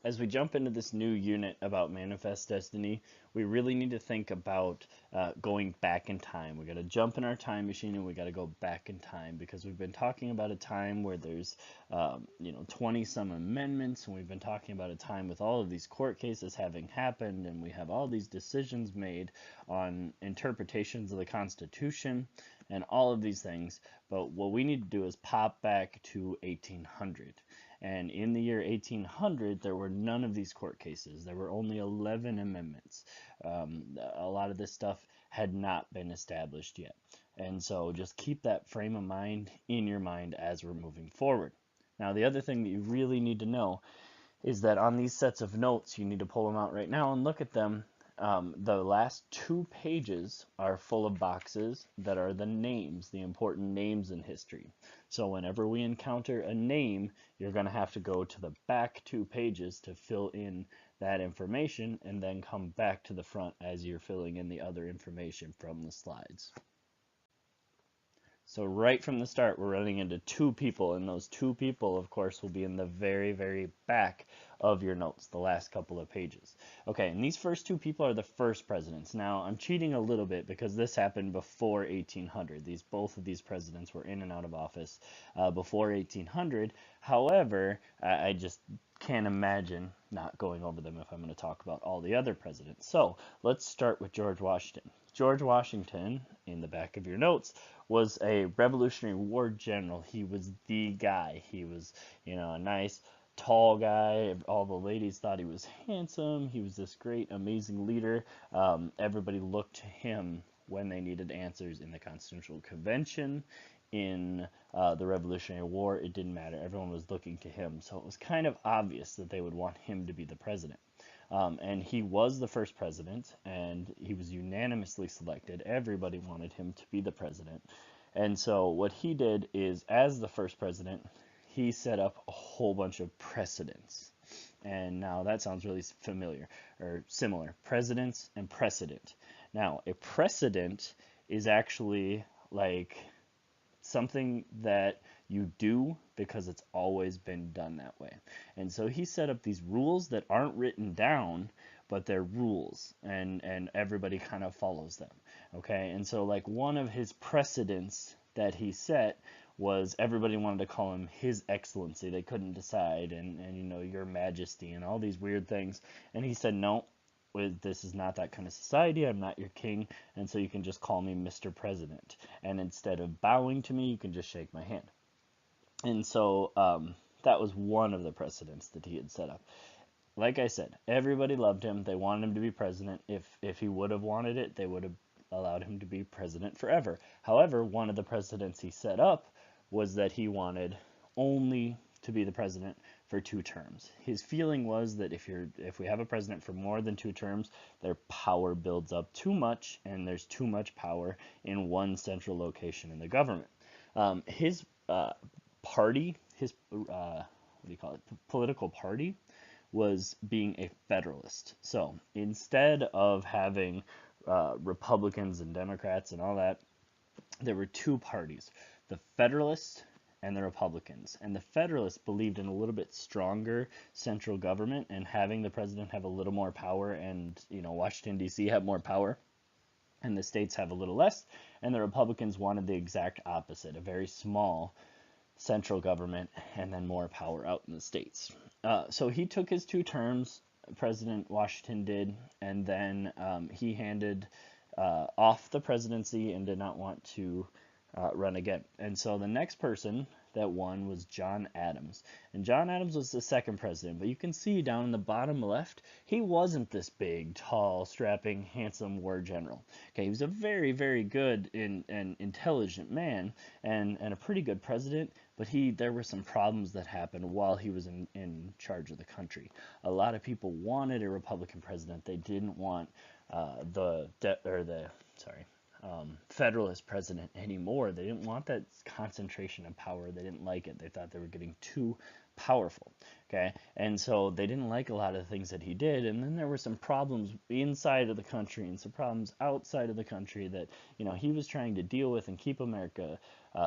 as we jump into this new unit about manifest destiny, we really need to think about going back in time. We got to jump in our time machine and we got to go back in time because we've been talking about a time where there's 20 some amendments, and we've been talking about a time with all of these court cases having happened, and we have all these decisions made on interpretations of the Constitution and all of these things. But what we need to do is pop back to 1800. And in the year 1800, there were none of these court cases. There were only 11 amendments. A lot of this stuff had not been established yet. And so just keep that frame of mind in your mind as we're moving forward. Now, the other thing that you really need to know is that on these sets of notes, you need to pull them out right now and look at them. The last 2 pages are full of boxes that are the names, the important names in history. So whenever we encounter a name, you're going to have to go to the back 2 pages to fill in that information and then come back to the front as you're filling in the other information from the slides. So right from the start, we're running into 2 people, and those 2 people, of course, will be in the very, very back of your notes, the last couple of pages. Okay, and these first 2 people are the first presidents. Now, I'm cheating a little bit because this happened before 1800. Both of these presidents were in and out of office before 1800. However, I just can't imagine not going over them if I'm going to talk about all the other presidents. So let's start with George Washington. George Washington, in the back of your notes, was a Revolutionary War general. He was the guy. He was, a nice, tall guy. All the ladies thought he was handsome. He was this great, amazing leader. Everybody looked to him when they needed answers in the Constitutional Convention, in the Revolutionary War. It didn't matter. Everyone was looking to him. So it was kind of obvious that they would want him to be the president. And he was the first president, and he was unanimously selected. Everybody wanted him to be the president. And so what he did is, as the first president, he set up a whole bunch of precedents. And now that sounds really familiar or similar. Precedents and precedent. Now, a precedent is actually like something that you do because it's always been done that way. And so he set up these rules that aren't written down, but they're rules, and everybody kind of follows them. Okay, and so like one of his precedents that he set was everybody wanted to call him His Excellency. They couldn't decide, and Your Majesty and all these weird things. And he said, no, this is not that kind of society. I'm not your king, and so you can just call me Mr. President. And instead of bowing to me, you can just shake my hand. And so that was one of the precedents that he had set up. Like I said, everybody loved him. They wanted him to be president. If he would have wanted it, they would have allowed him to be president forever. However, one of the precedents he set up was that he wanted only to be the president for 2 terms. His feeling was that if we have a president for more than 2 terms, their power builds up too much, and there's too much power in one central location in the government. His party, his political party, was being a federalist. So instead of having Republicans and Democrats and all that, there were 2 parties, the Federalists and the Republicans. And the Federalists believed in a little bit stronger central government and having the president have a little more power, and Washington, D.C. have more power and the states have a little less. And the Republicans wanted the exact opposite, a very small central government and then more power out in the states. So he took his 2 terms, President Washington did, and then he handed off the presidency and did not want to run again. And so the next person that won was John Adams. And John Adams was the second president, but you can see down in the bottom left, he wasn't this big, tall, strapping, handsome war general. Okay, he was a very, very good and intelligent man and a pretty good president, but there were some problems that happened while he was in charge of the country. A lot of people wanted a Republican president. They didn't want Federalist president anymore. They didn't want that concentration of power. They didn't like it. They thought they were getting too powerful. Okay, and so they didn't like a lot of the things that he did, and then there were some problems inside of the country and some problems outside of the country that he was trying to deal with and keep America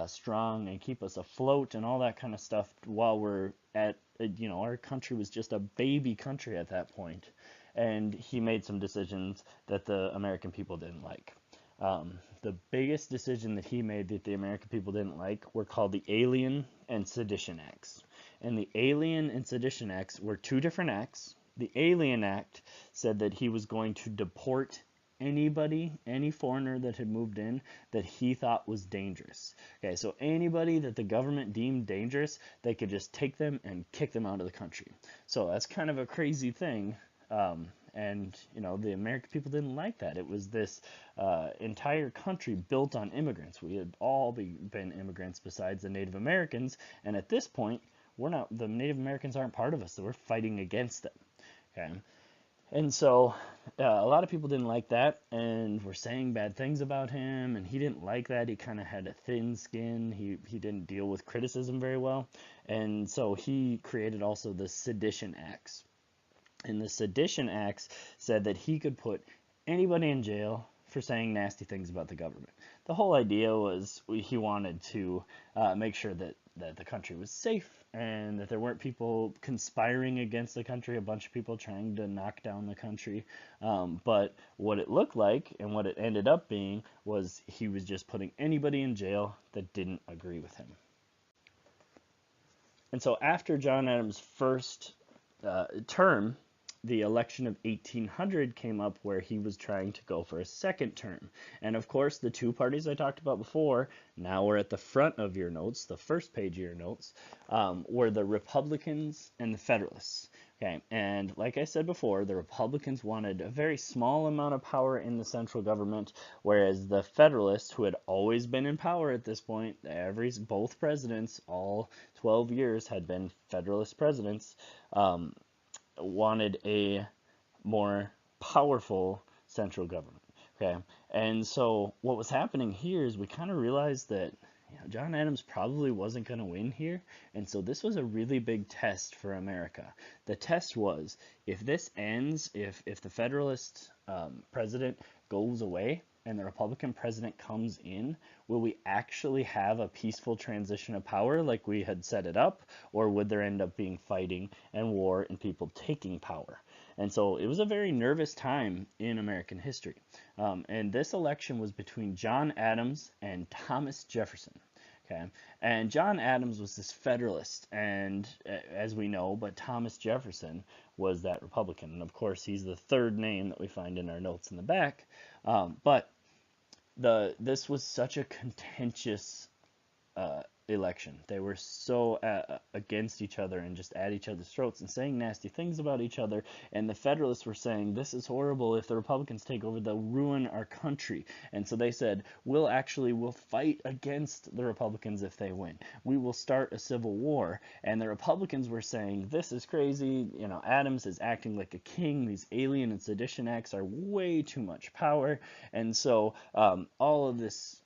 strong and keep us afloat and all that kind of stuff while we're at our country was just a baby country at that point, and he made some decisions that the American people didn't like. The biggest decision that he made that the American people didn't like were called the Alien and Sedition Acts. And the Alien and Sedition Acts were two different acts. The Alien Act said that he was going to deport anybody, any foreigner that had moved in that he thought was dangerous. Okay, so anybody that the government deemed dangerous, they could just take them and kick them out of the country. So that's kind of a crazy thing. And the American people didn't like that. It was this entire country built on immigrants. We had all been immigrants besides the Native Americans, and at this point, the Native Americans aren't part of us, so we're fighting against them. Okay, and so a lot of people didn't like that, and were saying bad things about him, and he didn't like that. He kind of had a thin skin. He didn't deal with criticism very well, and so he created also the Sedition Acts. And the Sedition Acts said that he could put anybody in jail for saying nasty things about the government. The whole idea was he wanted to make sure that the country was safe and that there weren't people conspiring against the country, a bunch of people trying to knock down the country. But what it looked like and what it ended up being was he was just putting anybody in jail that didn't agree with him. And so after John Adams' first term, the election of 1800 came up where he was trying to go for a second term. And of course, the two parties I talked about before, now we're at the front of your notes, the first page of your notes, were the Republicans and the Federalists. Okay, and like I said before, the Republicans wanted a very small amount of power in the central government, whereas the Federalists, who had always been in power at this point, both presidents, all 12 years had been Federalist presidents, wanted a more powerful central government. Okay, and so what was happening here is we kind of realized that John Adams probably wasn't going to win here, and so this was a really big test for America. The test was, if this ends, if the Federalist president goes away and the Republican president comes in, will we actually have a peaceful transition of power like we had set it up, or would there end up being fighting and war and people taking power? And so it was a very nervous time in American history. And this election was between John Adams and Thomas Jefferson. Okay, and John Adams was this Federalist, and as we know, but Thomas Jefferson was that Republican. And of course, he's the third name that we find in our notes in the back. But this was such a contentious election. They were so against each other and just at each other's throats and saying nasty things about each other. And the Federalists were saying, this is horrible. If the Republicans take over, they'll ruin our country. And so they said, we'll fight against the Republicans if they win. We will start a civil war. And the Republicans were saying, this is crazy. Adams is acting like a king. These Alien and Sedition Acts are way too much power. And so all of this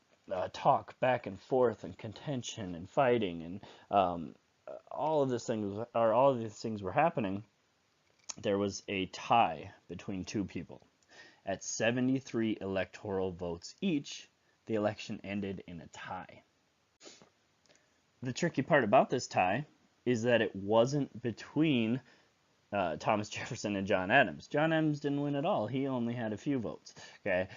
talk back and forth and contention and fighting and all of these things were happening. There was a tie between two people. At 73 electoral votes each, the election ended in a tie. The tricky part about this tie is that it wasn't between Thomas Jefferson and John Adams. John Adams didn't win at all. He only had a few votes. Okay,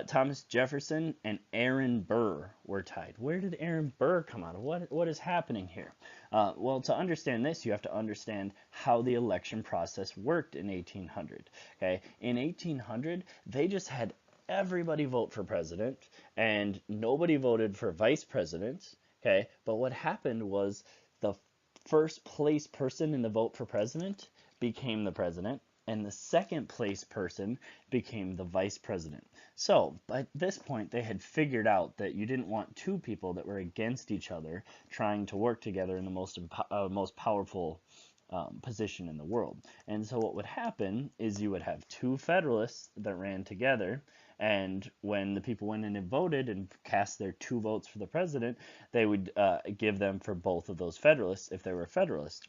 Thomas Jefferson and Aaron Burr were tied. Where did Aaron Burr come out of? What is happening here? Well, to understand this, you have to understand how the election process worked in 1800. Okay, in 1800, they just had everybody vote for president, and nobody voted for vice president. Okay, but what happened was the first place person in the vote for president became the president, and the second place person became the vice president. So by this point, they had figured out that you didn't want two people that were against each other trying to work together in the most powerful position in the world. And so what would happen is you would have two Federalists that ran together, and when the people went in and voted and cast their two votes for the president, they would give them for both of those Federalists if they were Federalists.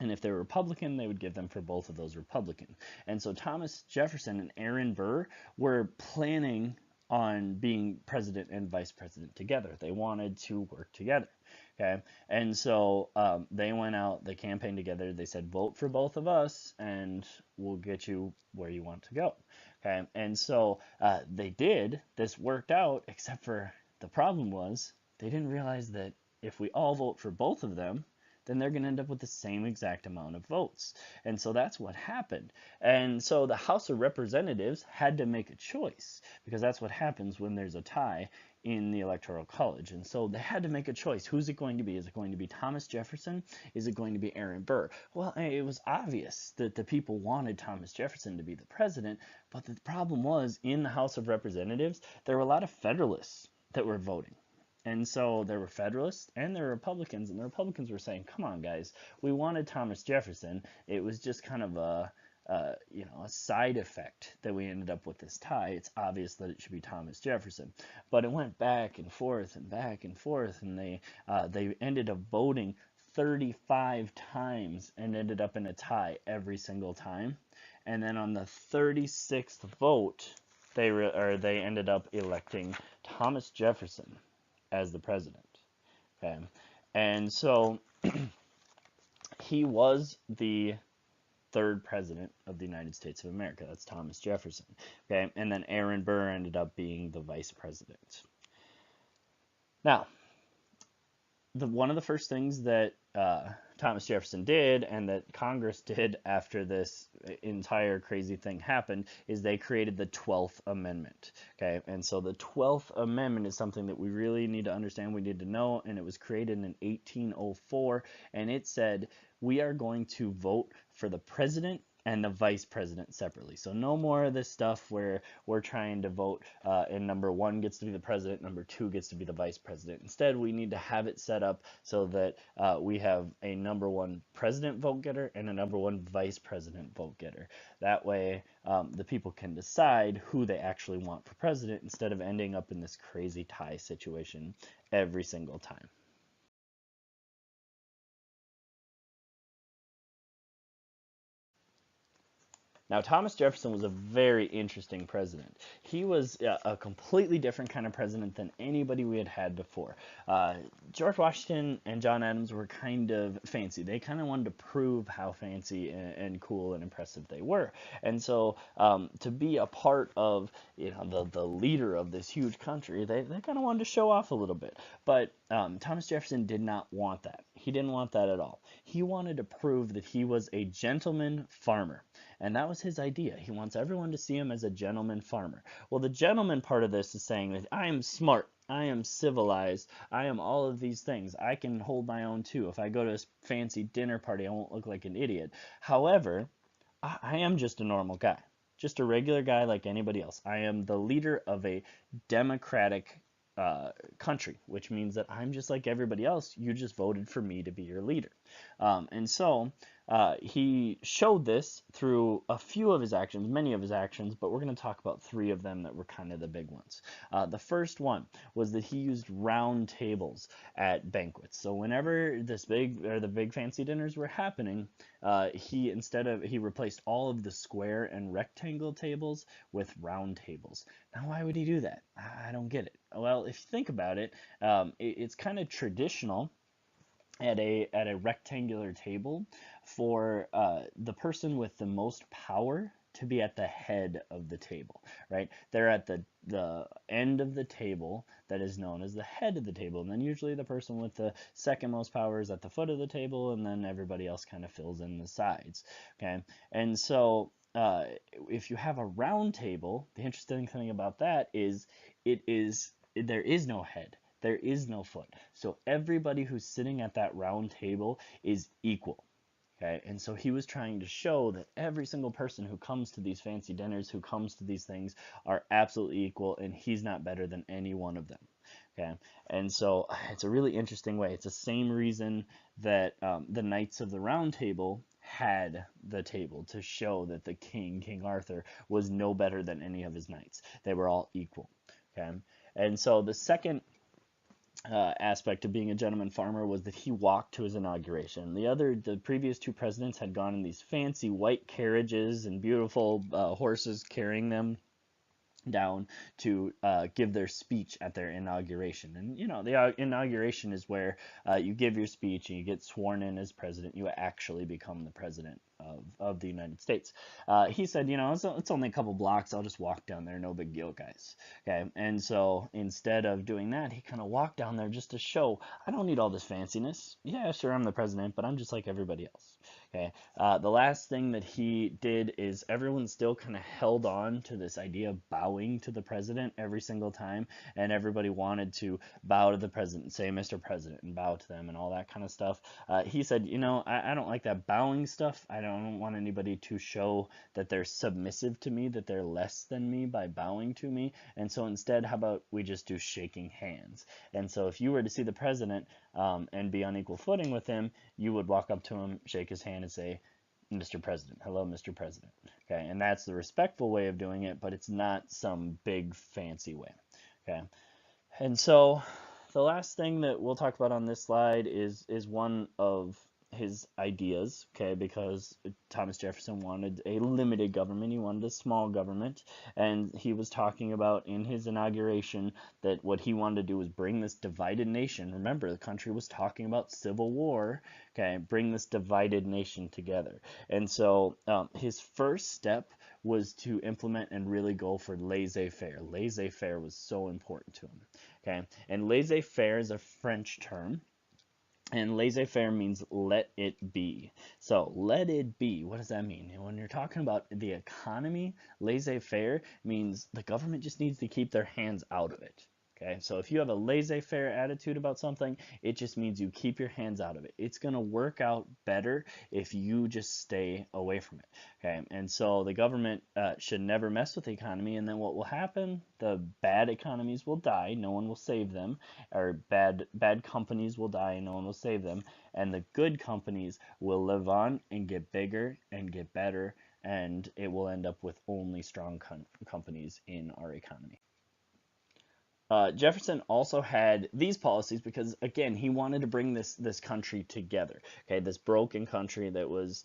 And if they were Republican, they would give them for both of those Republican. And so Thomas Jefferson and Aaron Burr were planning on being president and vice president together. They wanted to work together. Okay, and so they went out, they campaigned together. They said, vote for both of us, and we'll get you where you want to go. Okay, and so they did. This worked out, except for the problem was they didn't realize that if we all vote for both of them, then they're going to end up with the same exact amount of votes. And so that's what happened. And so the House of Representatives had to make a choice, because that's what happens when there's a tie in the Electoral College. And so they had to make a choice. Who's it going to be? Is it going to be Thomas Jefferson? Is it going to be Aaron Burr? Well, it was obvious that the people wanted Thomas Jefferson to be the president, but the problem was, in the House of Representatives, there were a lot of Federalists that were voting. And so there were Federalists and there were Republicans, and the Republicans were saying, come on, guys, we wanted Thomas Jefferson. It was just kind of a side effect that we ended up with this tie. It's obvious that it should be Thomas Jefferson. But it went back and forth and back and forth, and they ended up voting 35 times and ended up in a tie every single time. And then on the 36th vote, they ended up electing Thomas Jefferson as the president. Okay, and so he was the third president of the United States of America. That's Thomas Jefferson. Okay, and then Aaron Burr ended up being the vice president. Now, one of the first things that Thomas Jefferson did, and that Congress did after this entire crazy thing happened, is they created the 12th Amendment. Okay, and so the 12th Amendment is something that we really need to understand, we need to know, and it was created in 1804, and it said we are going to vote for the president and the vice president separately. So no more of this stuff where we're trying to vote and number one gets to be the president, number two gets to be the vice president. Instead, we need to have it set up so that we have a number one president vote getter and a number one vice president vote getter. That way, the people can decide who they actually want for president instead of ending up in this crazy tie situation every single time. Now, Thomas Jefferson was a very interesting president. He was a completely different kind of president than anybody we had had before. George Washington and John Adams were kind of fancy. They kind of wanted to prove how fancy and cool and impressive they were. And so to be a part of the leader of this huge country, they kind of wanted to show off a little bit. But Thomas Jefferson did not want that. He didn't want that at all. He wanted to prove that he was a gentleman farmer. And that was his idea. He wants everyone to see him as a gentleman farmer. Well, the gentleman part of this is saying that I am smart, I am civilized, I am all of these things. I can hold my own too. If I go to a fancy dinner party, I won't look like an idiot. However, I am just a normal guy, just a regular guy like anybody else. I am the leader of a democratic country, which means that I'm just like everybody else. You just voted for me to be your leader. And so he showed this through a few of his actions, many of his actions, but we're going to talk about three of them that were kind of the big ones. The first one was that he used round tables at banquets. So whenever the big fancy dinners were happening, he replaced all of the square and rectangle tables with round tables. Now, why would he do that? I don't get it. Well, if you think about it, it's kind of traditional at a rectangular table for the person with the most power to be at the head of the table, right? They're at the end of the table that is known as the head of the table, and then usually the person with the second most power is at the foot of the table, and then everybody else kind of fills in the sides, okay? And so if you have a round table, the interesting thing about that is there is no head. There is no foot. So everybody who's sitting at that round table is equal. Okay, and so he was trying to show that every single person who comes to these fancy dinners, who comes to these things, are absolutely equal, and he's not better than any one of them. Okay, and so it's a really interesting way. It's the same reason that the Knights of the Round Table had the table, to show that the King Arthur, was no better than any of his knights. They were all equal. Okay, and so the second aspect of being a gentleman farmer was that he walked to his inauguration. The previous two presidents had gone in these fancy white carriages and beautiful horses carrying them down to give their speech at their inauguration. And you know, the inauguration is where you give your speech and you get sworn in as president. You actually become the president of the United States. He said, you know, it's only a couple blocks. I'll just walk down there. No big deal, guys. Okay. And so instead of doing that, he kind of walked down there just to show, I don't need all this fanciness. Yeah, sure, I'm the president, but I'm just like everybody else. Okay. The last thing that he did is everyone still kind of held on to this idea of bowing to the president every single time, and everybody wanted to bow to the president and say, Mr. President, and bow to them and all that kind of stuff. He said, you know, I don't like that bowing stuff. I don't want anybody to show that they're submissive to me, that they're less than me by bowing to me. And so instead, how about we just do shaking hands? And so if you were to see the president and be on equal footing with him, you would walk up to him, shake his hand, and say, Mr. President, hello, Mr. President. Okay, and that's the respectful way of doing it, but it's not some big fancy way. Okay, and so the last thing that we'll talk about on this slide is one of his ideas, okay, because Thomas Jefferson wanted a limited government, he wanted a small government, and he was talking about in his inauguration that what he wanted to do was bring this divided nation, remember the country was talking about civil war, okay, bring this divided nation together. And so his first step was to implement and really go for laissez-faire. Laissez-faire was so important to him, okay, and laissez-faire is a French term. And laissez-faire means let it be. So let it be, what does that mean? And when you're talking about the economy, laissez-faire means the government just needs to keep their hands out of it. Okay, so if you have a laissez-faire attitude about something, it just means you keep your hands out of it. It's going to work out better if you just stay away from it. Okay, and so the government should never mess with the economy, and then what will happen? The bad economies will die, no one will save them, or bad companies will die, and no one will save them, and the good companies will live on and get bigger and get better, and it will end up with only strong companies in our economy. Jefferson also had these policies because, again, he wanted to bring this country together. Okay, this broken country that was,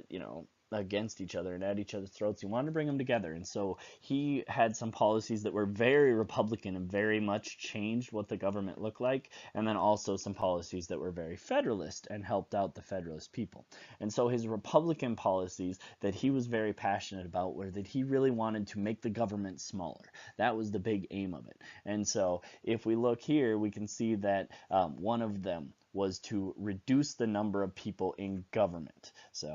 you know, against each other and at each other's throats. He wanted to bring them together, and so he had some policies that were very Republican and very much changed what the government looked like, and then also some policies that were very Federalist and helped out the Federalist people. And so his Republican policies that he was very passionate about were that he really wanted to make the government smaller. That was the big aim of it. And so if we look here, we can see that one of them was to reduce the number of people in government. So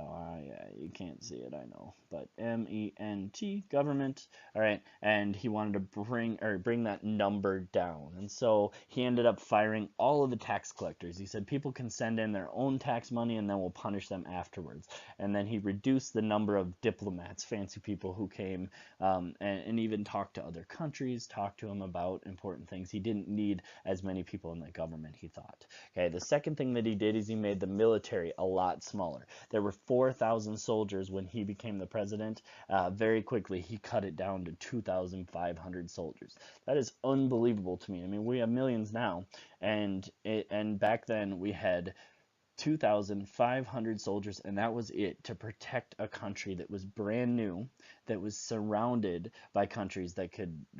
yeah, you can't see it, I know, but MENT, government. All right, and he wanted to bring that number down. And so he ended up firing all of the tax collectors. He said people can send in their own tax money and then we'll punish them afterwards. And then he reduced the number of diplomats, fancy people who came and even talked to other countries, talked to him about important things. He didn't need as many people in the government, he thought. Okay, the second thing that he did is he made the military a lot smaller. There were 4,000 soldiers when he became the president. Very quickly, he cut it down to 2,500 soldiers. That is unbelievable to me. I mean, we have millions now, and back then we had 2,500 soldiers, and that was it, to protect a country that was brand new, that was surrounded by countries that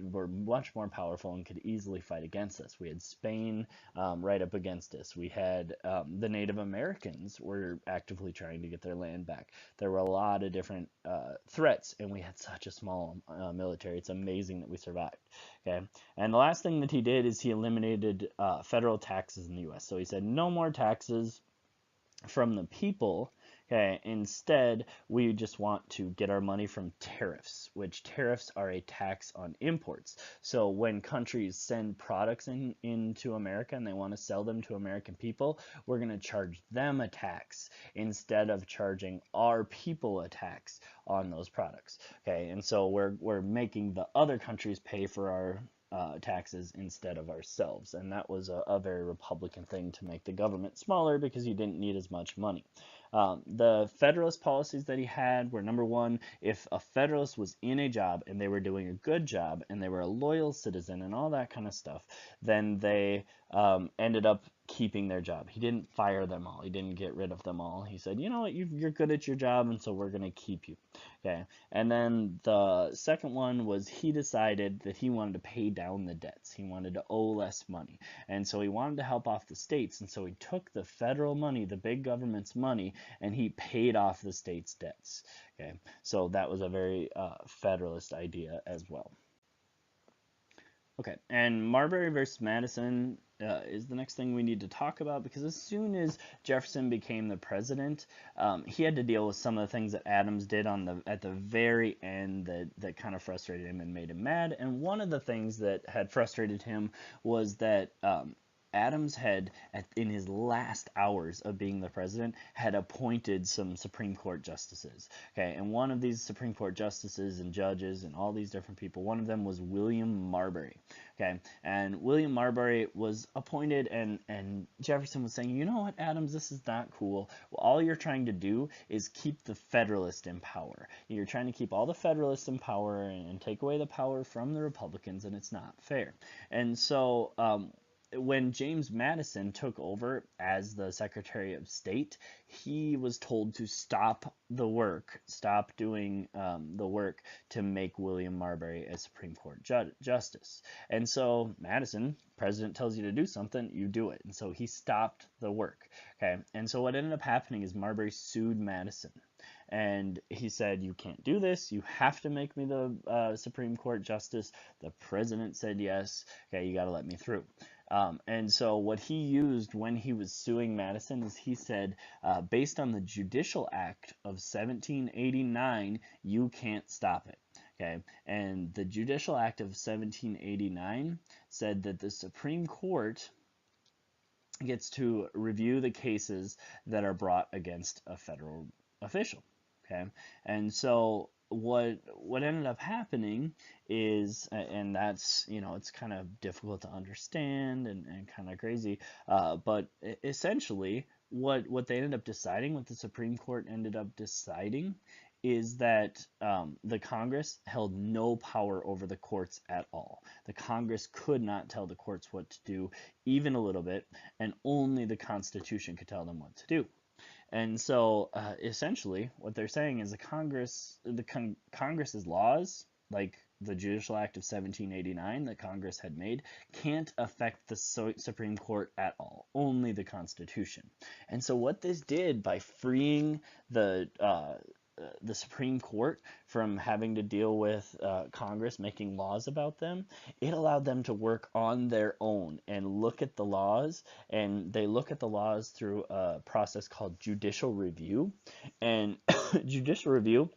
were much more powerful and could easily fight against us. We had Spain right up against us. We had the Native Americans were actively trying to get their land back. There were a lot of different threats, and we had such a small military. It's amazing that we survived. Okay, and the last thing that he did is he eliminated federal taxes in the U.S. So he said no more taxes from the people. Okay, instead, we just want to get our money from tariffs, which tariffs are a tax on imports. So when countries send products into America and they want to sell them to American people, we're going to charge them a tax instead of charging our people a tax on those products. Okay, and so we're making the other countries pay for our taxes instead of ourselves. And that was a very Republican thing to make the government smaller because you didn't need as much money. The Federalist policies that he had were, number one, if a Federalist was in a job and they were doing a good job and they were a loyal citizen and all that kind of stuff, then they ended up keeping their job. He didn't fire them all. He didn't get rid of them all. He said, you know what, you're good at your job, and so we're going to keep you. Okay. And then the second one was he decided that he wanted to pay down the debts. He wanted to owe less money. And so he wanted to help off the states. And so he took the federal money, the big government's money, and he paid off the state's debts. Okay. So that was a very Federalist idea as well. Okay, and Marbury versus Madison is the next thing we need to talk about, because as soon as Jefferson became the president, he had to deal with some of the things that Adams did at the very end that kind of frustrated him and made him mad. And one of the things that had frustrated him was that Adams had, in his last hours of being the president, had appointed some Supreme Court justices. Okay, and one of these Supreme Court justices and judges and all these different people, one of them was William Marbury. Okay, and William Marbury was appointed, and Jefferson was saying, you know what, Adams, this is not cool. Well, all you're trying to do is keep the Federalists in power. You're trying to keep all the Federalists in power and take away the power from the Republicans, and it's not fair. And so when James Madison took over as the Secretary of State, he was told to stop doing the work to make William Marbury a Supreme Court justice. And so Madison, president tells you to do something, you do it. And so he stopped the work. Okay, and so what ended up happening is Marbury sued Madison. And he said, you can't do this. You have to make me the Supreme Court justice. The president said yes. Okay, you got to let me through. And so what he used when he was suing Madison is he said, based on the Judicial Act of 1789, you can't stop it. Okay, and the Judicial Act of 1789 said that the Supreme Court gets to review the cases that are brought against a federal official. Okay, and so what ended up happening is, and that's, it's kind of difficult to understand and kind of crazy, but essentially what they ended up deciding, what the Supreme Court ended up deciding, is that the Congress held no power over the courts at all. The Congress could not tell the courts what to do, even a little bit, and only the Constitution could tell them what to do. And so essentially what they're saying is Congress's laws, like the Judicial Act of 1789 that Congress had made, can't affect the Supreme Court at all, only the Constitution. And so what this did by freeing the Supreme Court from having to deal with Congress making laws about them, it allowed them to work on their own and look at the laws, and they look at the laws through a process called judicial review. And judicial review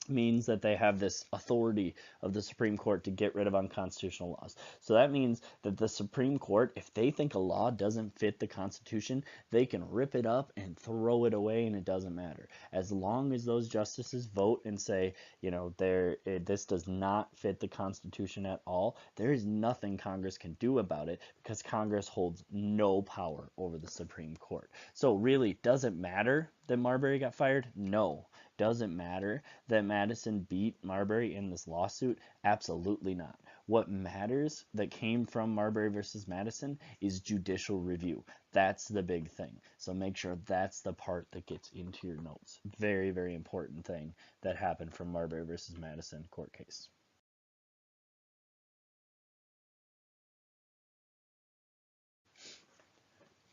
means that they have this authority of the Supreme Court to get rid of unconstitutional laws. So that means that the Supreme Court, if they think a law doesn't fit the Constitution, they can rip it up and throw it away, and it doesn't matter. As long as those justices vote and say, this does not fit the Constitution at all, there is nothing Congress can do about it, because Congress holds no power over the Supreme Court. So really, does it matter that Marbury got fired? No. Does it matter that Madison beat Marbury in this lawsuit? Absolutely not. What matters that came from Marbury versus Madison is judicial review. That's the big thing. So make sure that's the part that gets into your notes. Very, very important thing that happened from Marbury versus Madison court case.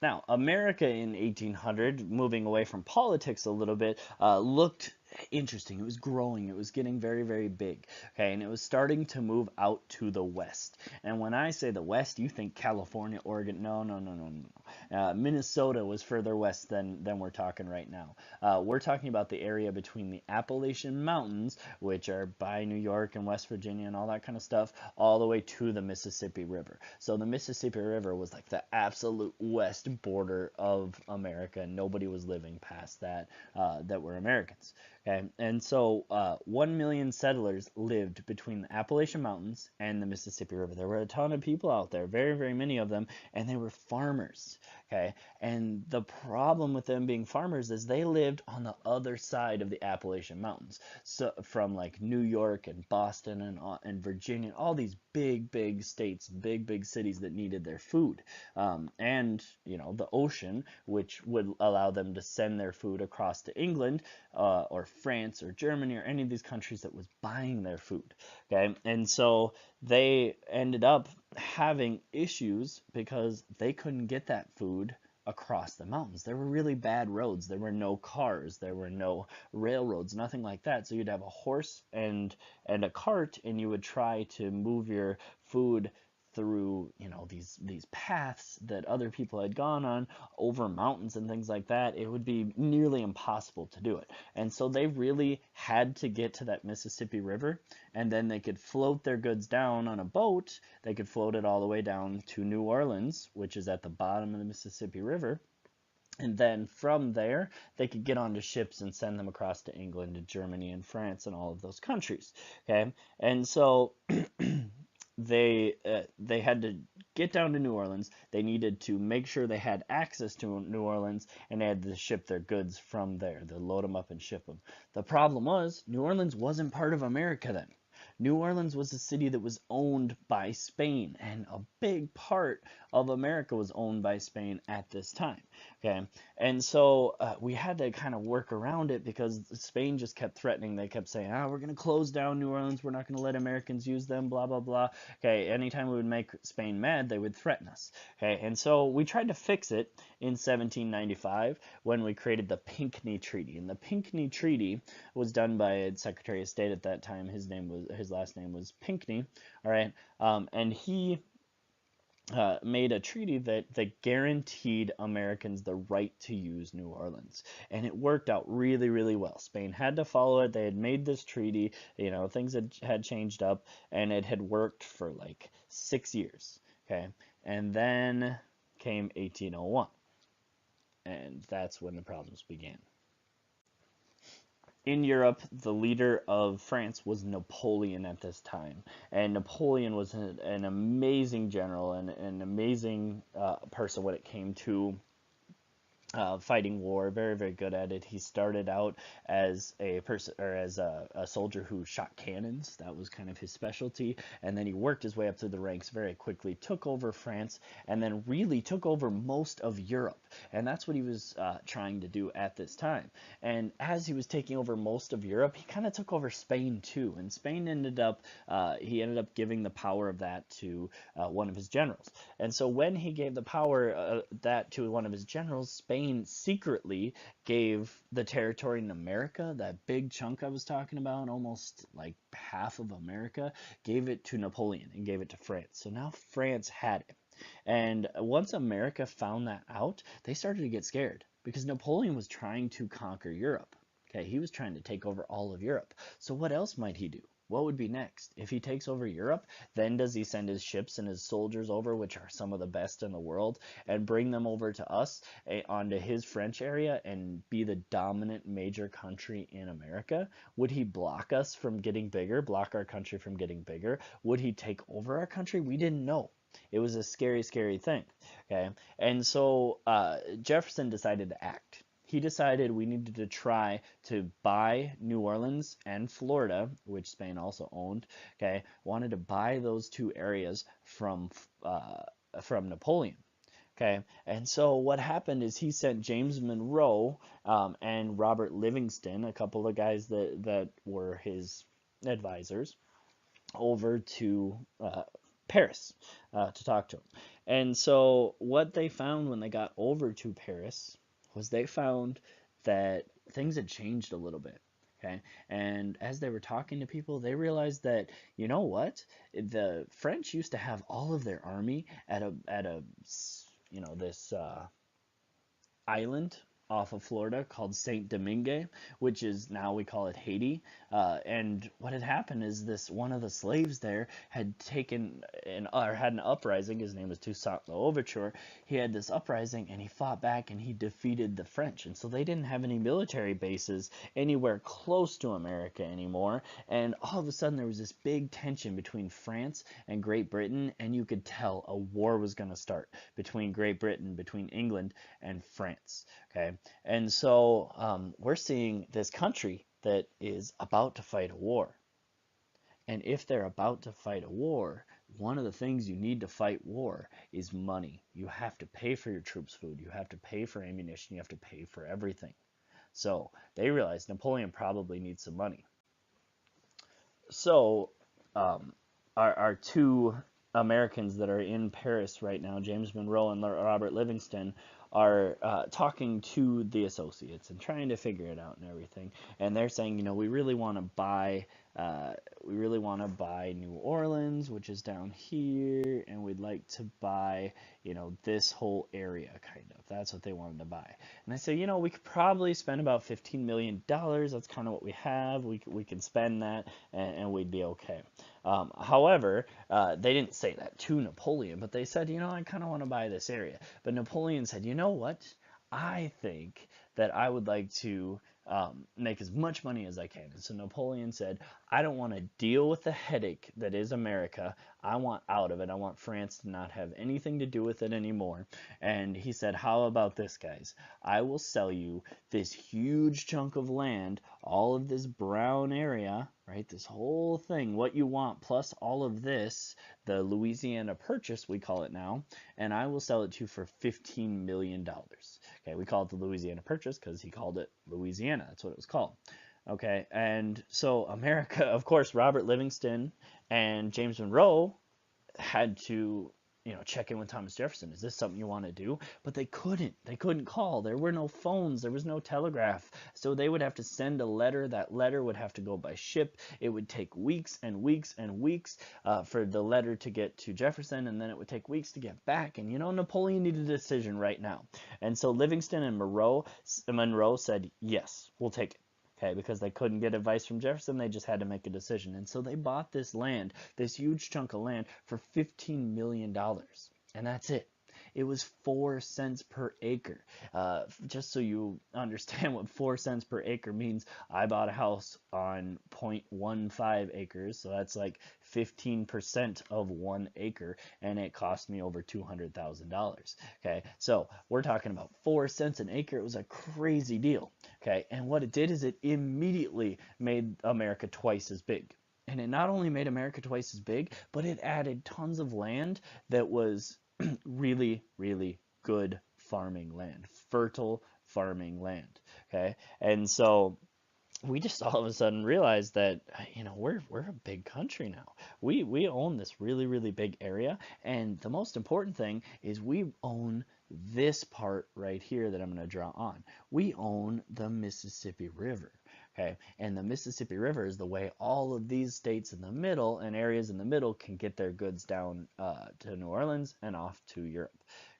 Now, America in 1800, moving away from politics a little bit, looked interesting. It was growing. It was getting very, very big. Okay, and it was starting to move out to the west. And when I say the west, you think California, Oregon. No. Minnesota was further west than we're talking right now. We're talking about the area between the Appalachian Mountains, which are by New York and West Virginia and all that kind of stuff, all the way to the Mississippi River. So the Mississippi River was like the absolute west border of America. Nobody was living past that that were Americans. Okay, and so 1 million settlers lived between the Appalachian Mountains and the Mississippi River. There were a ton of people out there, very, very many of them, and they were farmers. Okay, and the problem with them being farmers is they lived on the other side of the Appalachian Mountains, so from like New York and Boston and Virginia, all these big, big states, big, big cities that needed their food, and the ocean, which would allow them to send their food across to England or France or Germany or any of these countries that was buying their food. Okay, and so they ended up having issues because they couldn't get that food across the mountains. There were really bad roads. There were no cars. There were no railroads, nothing like that. So you'd have a horse and a cart, and you would try to move your food through these paths that other people had gone on over mountains and things like that. It would be nearly impossible to do it. And so they really had to get to that Mississippi River, and then they could float their goods down on a boat. They could float it all the way down to New Orleans, which is at the bottom of the Mississippi River. And then from there, they could get onto ships and send them across to England and Germany and France and all of those countries. Okay, and so they had to get down to New Orleans. They needed to make sure they had access to New Orleans, and they had to ship their goods from there. They load them up and ship them. The problem was New Orleans wasn't part of America then. New Orleans was a city that was owned by Spain, and a big part of America was owned by Spain at this time. Okay, and so we had to kind of work around it because Spain just kept threatening. They kept saying, we're going to close down New Orleans. We're not going to let Americans use them, blah, blah, blah. Okay, anytime we would make Spain mad, they would threaten us. Okay, and so we tried to fix it in 1795 when we created the Pinckney Treaty. And the Pinckney Treaty was done by a Secretary of State at that time. His last name was Pinckney. All right, and he made a treaty that guaranteed Americans the right to use New Orleans. And it worked out really, really well. Spain had to follow it. They had made this treaty, things had changed up, and it had worked for like 6 years. Okay, and then came 1801, and that's when the problems began. In Europe, the leader of France was Napoleon at this time. And Napoleon was an amazing general and an amazing person when it came to fighting war, very, very good at it. He started out as a person or as a soldier who shot cannons. That was kind of his specialty. And then he worked his way up through the ranks very quickly, took over France, and then really took over most of Europe. And that's what he was trying to do at this time. And as he was taking over most of Europe, he kind of took over Spain too. And Spain ended up giving the power of that to one of his generals. And so when he gave the power that to one of his generals, Spain secretly gave the territory in America, that big chunk I was talking about, almost like half of America, gave it to Napoleon and gave it to France. So now France had it. And once America found that out, they started to get scared because Napoleon was trying to conquer Europe. Okay, he was trying to take over all of Europe. So what else might he do? What would be next? If he takes over Europe, then does he send his ships and his soldiers over, which are some of the best in the world, and bring them over to us onto his French area and be the dominant major country in America? Would he block us from getting bigger, block our country from getting bigger? Would he take over our country? We didn't know. It was a scary, scary thing. Okay, and so Jefferson decided to act. He decided we needed to try to buy New Orleans and Florida, which Spain also owned. Okay, wanted to buy those two areas from Napoleon. Okay, and so what happened is he sent James Monroe and Robert Livingston, a couple of guys that were his advisors, over to Paris to talk to him. And so what they found when they got over to Paris was they found that things had changed a little bit. Okay, and as they were talking to people, they realized that, you know what, the French used to have all of their army at a this island off of Florida called Saint Domingue, which is now we call it Haiti. And what had happened is this one of the slaves there had taken or had an uprising. His name was Toussaint L'Ouverture. He had this uprising and he fought back and he defeated the French. And so they didn't have any military bases anywhere close to America anymore. And all of a sudden there was this big tension between France and Great Britain, and you could tell a war was going to start between Great Britain, between England and France. Okay, and so we're seeing this country that is about to fight a war. And if they're about to fight a war, one of the things you need to fight war is money. You have to pay for your troops' food. You have to pay for ammunition. You have to pay for everything. So they realized Napoleon probably needs some money. So our two Americans that are in Paris right now, James Monroe and Robert Livingston, are talking to the associates and trying to figure it out and everything. And they're saying, you know, we really want to buy New Orleans, which is down here, and we'd like to buy, you know, this whole area, kind of. That's what they wanted to buy. And I say, you know, we could probably spend about $15 million. That's kind of what we have. We can spend that, and we'd be okay. However, they didn't say that to Napoleon, but they said, you know, I kind of want to buy this area. But Napoleon said, you know what? I think that I would like to make as much money as I can. And so Napoleon said, I don't want to deal with the headache that is America. I want out of it. I want France to not have anything to do with it anymore. And he said, how about this, guys? I will sell you this huge chunk of land, all of this brown area, right? This whole thing, what you want, plus all of this, the Louisiana Purchase, we call it now, and I will sell it to you for $15 million. Okay, we call it the Louisiana Purchase because he called it Louisiana. That's what it was called. Okay, and so America, of course, Robert Livingston and James Monroe had to, you know, check in with Thomas Jefferson. Is this something you want to do? But they couldn't. They couldn't call. There were no phones. There was no telegraph. So they would have to send a letter. That letter would have to go by ship. It would take weeks and weeks and weeks for the letter to get to Jefferson, and then it would take weeks to get back. And, you know, Napoleon needed a decision right now. And so Livingston and Monroe said, yes, we'll take it. Okay, because they couldn't get advice from Jefferson, they just had to make a decision. And so they bought this land, this huge chunk of land, for $15 million. And that's it. It was 4 cents per acre. Just so you understand what 4 cents per acre means, I bought a house on 0.15 acres, so that's like 15% of 1 acre, and it cost me over $200,000. Okay, so we're talking about 4 cents an acre. It was a crazy deal. Okay, and what it did is it immediately made America twice as big. And it not only made America twice as big, but it added tons of land that was really, really good farming land, fertile farming land. Okay, and so we just all of a sudden realized that, you know, we're a big country now. We own this really, really big area, and the most important thing is we own this part right here that I'm going to draw on. We own the Mississippi River. Okay, and the Mississippi River is the way all of these states in the middle and areas in the middle can get their goods down to New Orleans and off to Europe.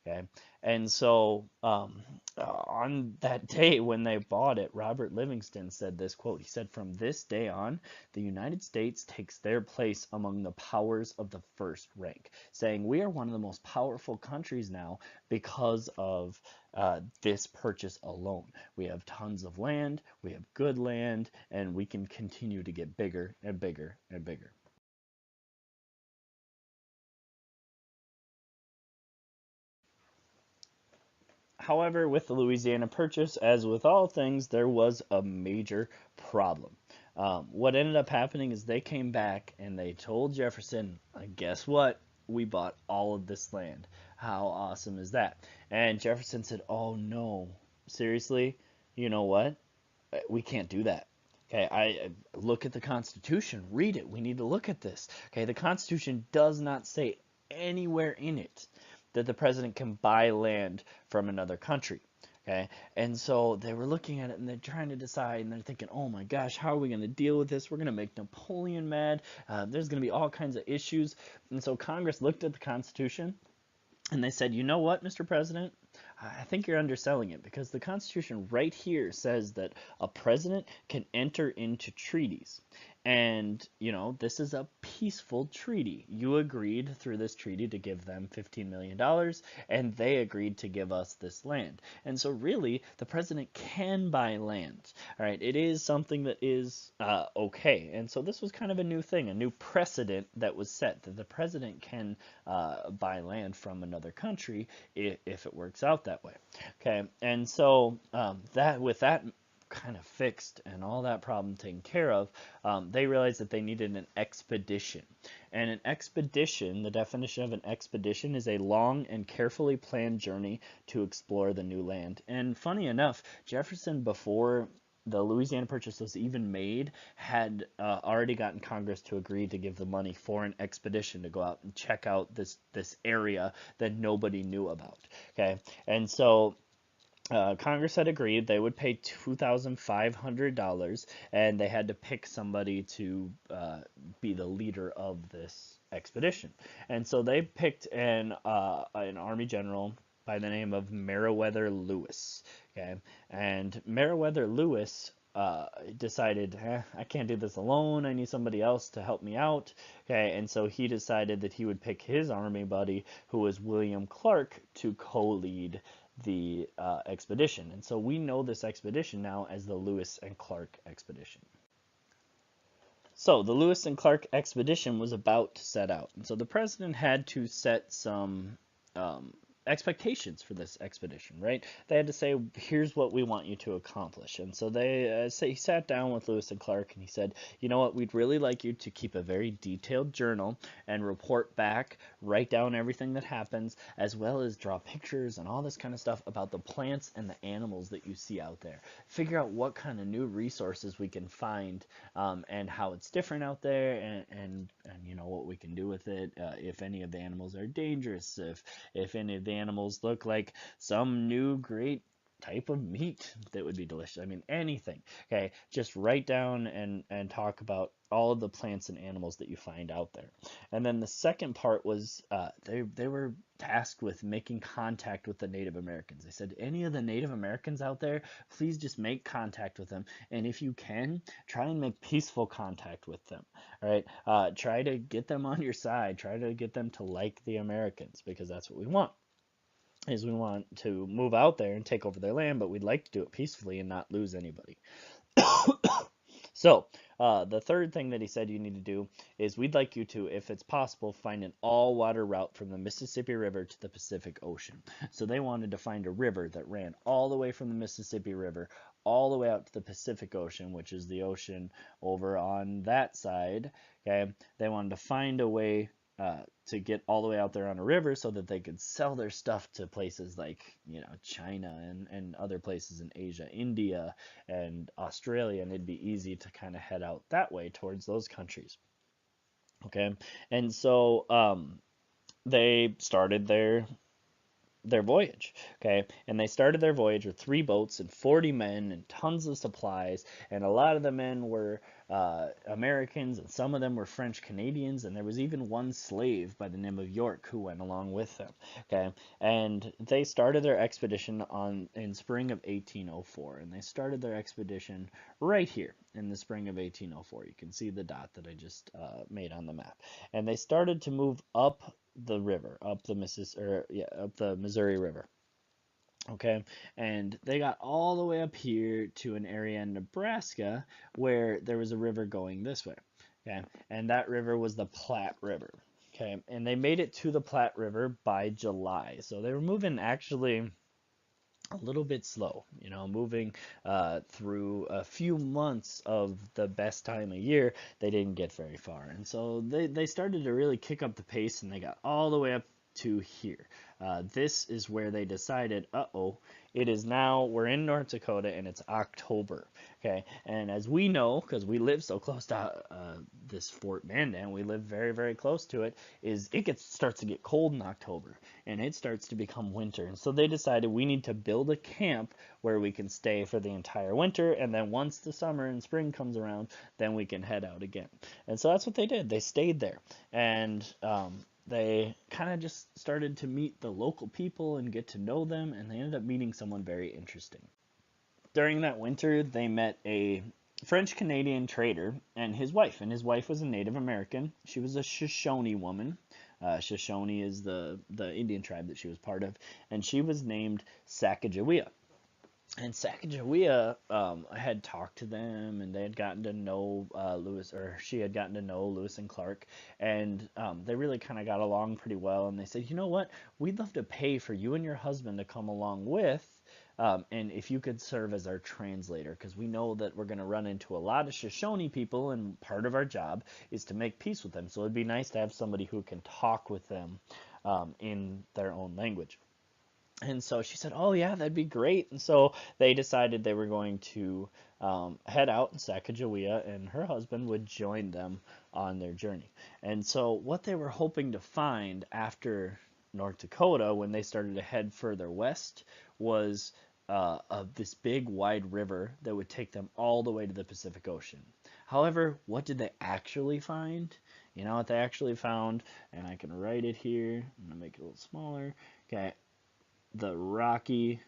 Okay, and so on that day when they bought it, Robert Livingston said this quote. He said, "From this day on, the United States takes their place among the powers of the first rank," saying we are one of the most powerful countries now because of this purchase alone. We have tons of land, we have good land, and we can continue to get bigger and bigger and bigger. However, with the Louisiana Purchase, as with all things, there was a major problem. What ended up happening is they came back and they told Jefferson, guess what? We bought all of this land. How awesome is that? And Jefferson said, oh no, seriously? You know what? We can't do that. Okay, I look at the Constitution, read it. We need to look at this. Okay, the Constitution does not say anywhere in it that the president can buy land from another country. Okay, and so they were looking at it and they're trying to decide, and they're thinking, oh my gosh, how are we going to deal with this? We're going to make Napoleon mad. There's going to be all kinds of issues. And so Congress looked at the Constitution and they said, you know what, Mr. President? I think you're underselling it, because the Constitution right here says that a president can enter into treaties. And, this is a peaceful treaty. You agreed through this treaty to give them $15 million, and they agreed to give us this land. And so really, the president can buy land. All right, it is something that is okay. And so this was kind of a new thing, a new precedent that was set, that the president can buy land from another country if it works out that way. Okay, and so that with that kind of fixed and all that problem taken care of, they realized that they needed an expedition. And an expedition, the definition of an expedition, is a long and carefully planned journey to explore the new land. And funny enough, Jefferson, before the Louisiana Purchase was even made, had already gotten Congress to agree to give the money for an expedition to go out and check out this area that nobody knew about. Okay, and so Congress had agreed they would pay $2,500, and they had to pick somebody to be the leader of this expedition. And so they picked an Army general by the name of Meriwether Lewis. Okay, and Meriwether Lewis decided, I can't do this alone. I need somebody else to help me out. Okay, and so he decided that he would pick his army buddy, who was William Clark, to co-lead the expedition. And so we know this expedition now as the Lewis and Clark expedition. So the Lewis and Clark expedition was about to set out. And so the president had to set some expectations for this expedition, right? They had to say, here's what we want you to accomplish. And so he sat down with Lewis and Clark, and he said, you know what, we'd really like you to keep a very detailed journal and report back, write down everything that happens, as well as draw pictures and all this kind of stuff about the plants and the animals that you see out there. Figure out what kind of new resources we can find, and how it's different out there, and what we can do with it, if any of the animals are dangerous, if any of the animals look like some new great type of meat that would be delicious. I mean, anything. Okay, just write down and talk about all of the plants and animals that you find out there. And then the second part was they were tasked with making contact with the Native Americans. They said, any of the Native Americans out there, please just make contact with them. And if you can, try and make peaceful contact with them. All right, try to get them on your side. Try to get them to like the Americans, because that's what we want. Is we want to move out there and take over their land, but we'd like to do it peacefully and not lose anybody. So the third thing that he said you need to do is, we'd like you to, if it's possible, find an all-water route from the Mississippi River to the Pacific Ocean. So they wanted to find a river that ran all the way from the Mississippi River all the way out to the Pacific Ocean, which is the ocean over on that side. Okay, they wanted to find a way to get all the way out there on a river so that they could sell their stuff to places like, China and other places in Asia, India and Australia, and it'd be easy to kind of head out that way towards those countries. Okay, and so they started their voyage. Okay, and they started their voyage with 3 boats and 40 men and tons of supplies, and a lot of the men were Americans, and some of them were French Canadians, and there was even one slave by the name of York who went along with them. Okay, and they started their expedition in spring of 1804, and they started their expedition right here in the spring of 1804. You can see the dot that I just made on the map, and they started to move up the river, up the Missouri River. Okay, and they got all the way up here to an area in Nebraska where there was a river going this way. Okay, and that river was the Platte River. Okay, and they made it to the Platte River by July. So they were moving actually a little bit slow, moving through a few months of the best time of year. They didn't get very far, and so they started to really kick up the pace, and they got all the way up to here. This is where they decided, it is now, we're in North Dakota and it's October. Okay, and as we know, because we live so close to this Fort Mandan, we live very, very close to it, starts to get cold in October, and it starts to become winter. And so they decided, we need to build a camp where we can stay for the entire winter, and then once the summer and spring comes around, then we can head out again. And so that's what they did. They stayed there, and they kind of just started to meet the local people and get to know them, and they ended up meeting someone very interesting. During that winter, they met a French Canadian trader and his wife. And his wife was a Native American. She was a Shoshone woman. Shoshone is the Indian tribe that she was part of. And she was named Sacagawea. And Sacagawea had talked to them, and they had gotten to know Lewis, or she had gotten to know Lewis and Clark, and they really kind of got along pretty well. And they said, you know what, we'd love to pay for you and your husband to come along with, and if you could serve as our translator, because we know that we're going to run into a lot of Shoshone people, and part of our job is to make peace with them. So it'd be nice to have somebody who can talk with them in their own language. And so she said, oh, yeah, that'd be great. And so they decided they were going to head out in Sacagawea, and her husband would join them on their journey. And so what they were hoping to find after North Dakota, when they started to head further west, was this big wide river that would take them all the way to the Pacific Ocean. However, what did they actually find? You know what they actually found? And I can write it here. I'm going to make it a little smaller. Okay. The Rocky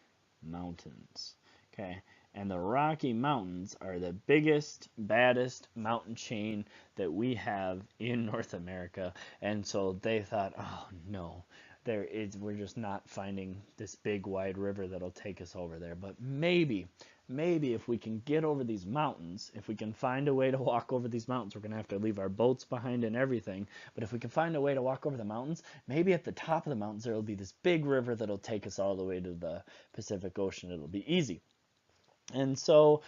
Mountains. Okay, and the Rocky Mountains are the biggest, baddest mountain chain that we have in North America. And so they thought, oh no, we're just not finding this big wide river that'll take us over there. But maybe if we can get over these mountains, if we can find a way to walk over these mountains, we're going to have to leave our boats behind and everything. But if we can find a way to walk over the mountains, maybe at the top of the mountains there will be this big river that'll take us all the way to the Pacific Ocean. It'll be easy. And so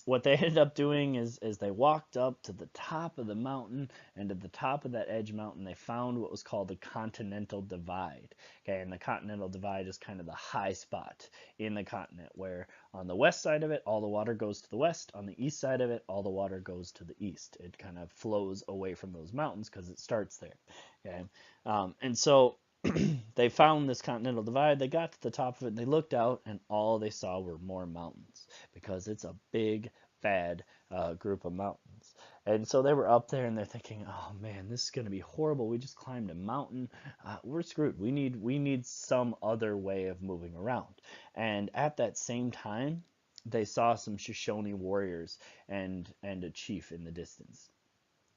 what they ended up doing is they walked up to the top of the mountain, and at the top of that edge mountain they found what was called the Continental Divide. Okay, and the Continental Divide is kind of the high spot in the continent, where on the west side of it all the water goes to the west, on the east side of it all the water goes to the east. It kind of flows away from those mountains because it starts there. Okay, and so they found this Continental Divide. They got to the top of it, and they looked out, and all they saw were more mountains, because it's a big, bad group of mountains. And so they were up there, and they're thinking, oh man, this is going to be horrible. We just climbed a mountain. We're screwed. We need some other way of moving around. And at that same time, they saw some Shoshone warriors and a chief in the distance.